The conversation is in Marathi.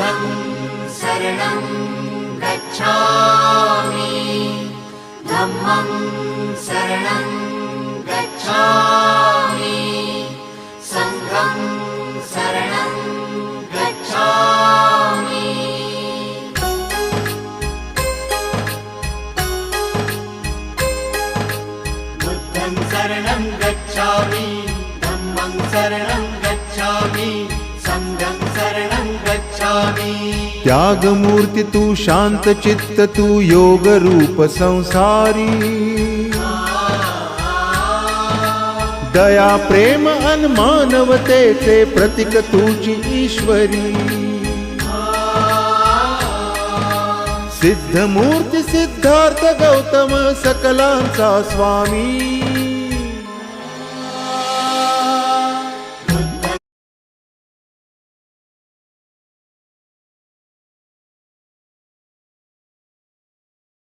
बुद्धं शरणं गच्छामि धम्मं शरणं गच्छामि संघं शरणं गच्छामि बुद्धं शरणं गच्छामि धम्मं शरणं गच्छामि संघं शरणं गच्छामि त्यागमूर्ती तू शांत चित्त तू योग रूप संसारी दया प्रेम अन मानवतेचे प्रतीक तुझी ईश्वरी सिद्धमूर्ती सिद्धार्थ गौतम सकलांचा स्वामी